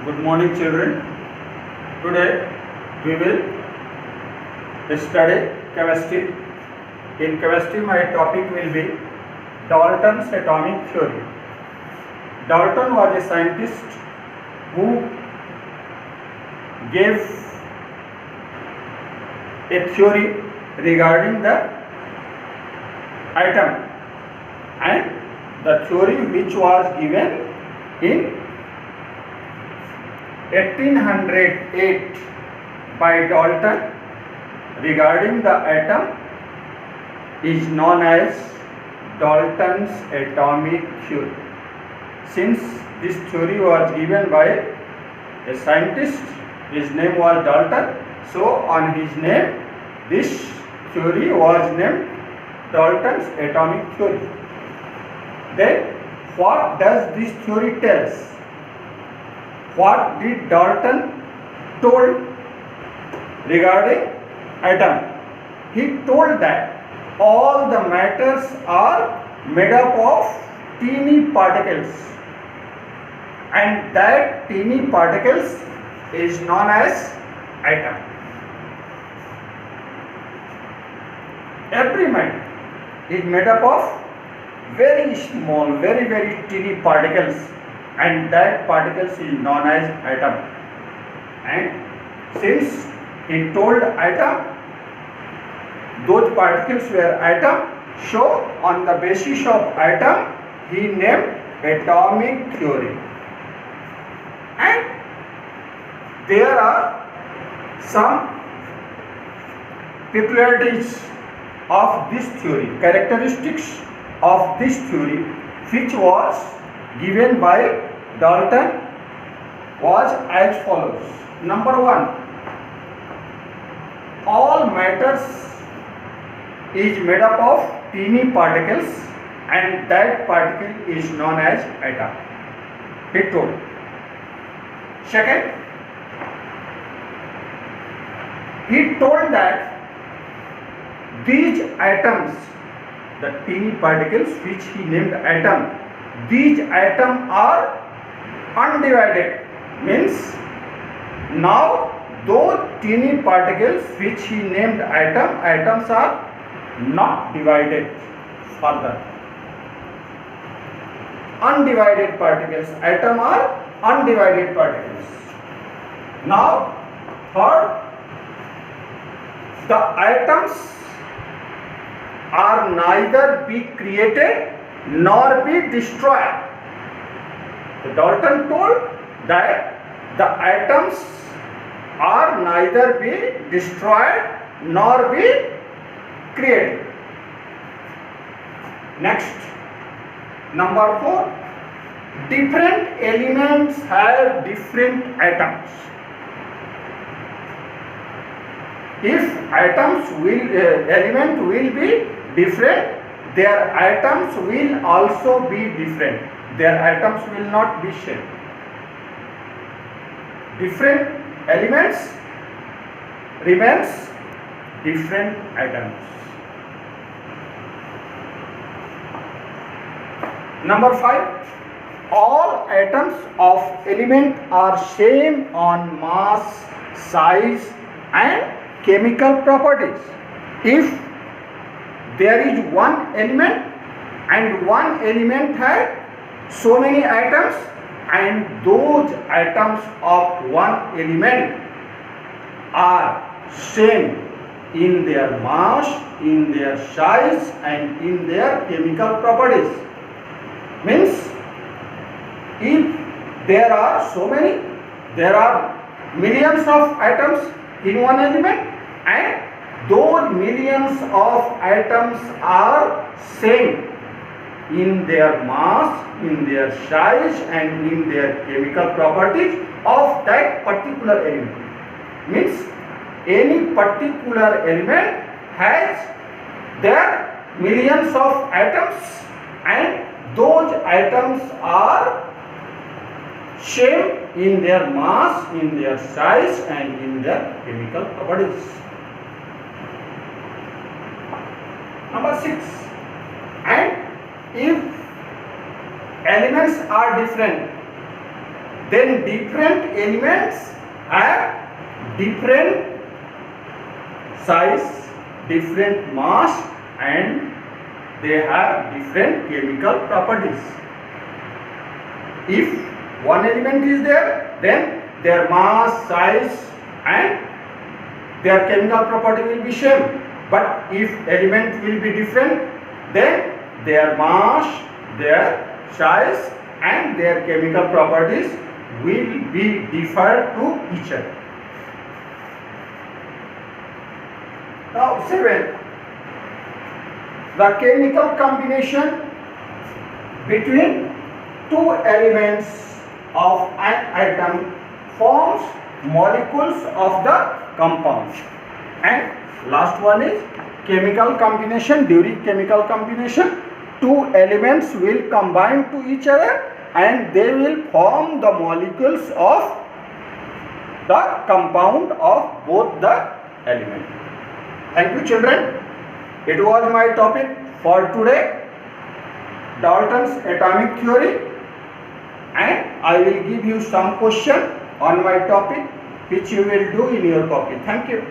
Good morning, children. Today we will study chemistry. In chemistry, my topic will be Dalton's atomic theory. Dalton was a scientist who gave a theory regarding the atom, and the theory which was given in 1808 by Dalton regarding the atom is known as Dalton's atomic theory. Since this theory was given by a scientist, his name was Dalton, so on his name this theory was named Dalton's atomic theory. Then what does this theory tell us? What did Dalton told regarding atom? He told that all the matters are made up of teeny particles, and that teeny particles is known as atom. Every matter is made up of very small, very teeny particles, and that particles is known as atom. And since he told atom, those particles were atom, so on the basis of atom he named atomic theory. And there are some peculiarities of this theory, characteristics of this theory which was given by Dalton was as follows. Number one, all matters is made up of teeny particles, and that particle is known as atom. He told. Second, he told that these atoms, the teeny particles which he named atom, these atoms are undivided. Means now those teeny particles which he named atoms are not divided further. Undivided particles, atoms are undivided particles. Now third, the atoms are neither be created nor be destroyed. So Dalton told that the atoms are neither be destroyed nor be created. Next, number 4, different elements have different atoms. If element will be different, their atoms will also be different. Their atoms will not be same. Different elements remains different atoms. Number 5, all atoms of element are same on mass, size and chemical properties. If there is one element and one element has so many atoms, and those atoms of one element are same in their mass, in their size and in their chemical properties. Means if there are so many, there are millions of atoms in one element, and those millions of atoms are same in their mass, in their size and in their chemical properties of that particular element. Means any particular element has their millions of atoms, and those atoms are same in their mass, in their size and in their chemical properties. Number 6, and if elements are different, then different elements have different size, different mass, and they have different chemical properties. If one element is there, then their mass, size, and their chemical property will be same. But if element will be different, then their mass, their size, and their chemical properties will be differ to each other. Now 7. The chemical combination between two elements of an atom forms molecules of the compound. And last one is chemical combination. During chemical combination, two elements will combine to each other and they will form the molecules of the compound of both the elements. Thank you, children. It was my topic for today, Dalton's atomic theory, and I will give you some question on my topic which you will do in your copy. Thank you.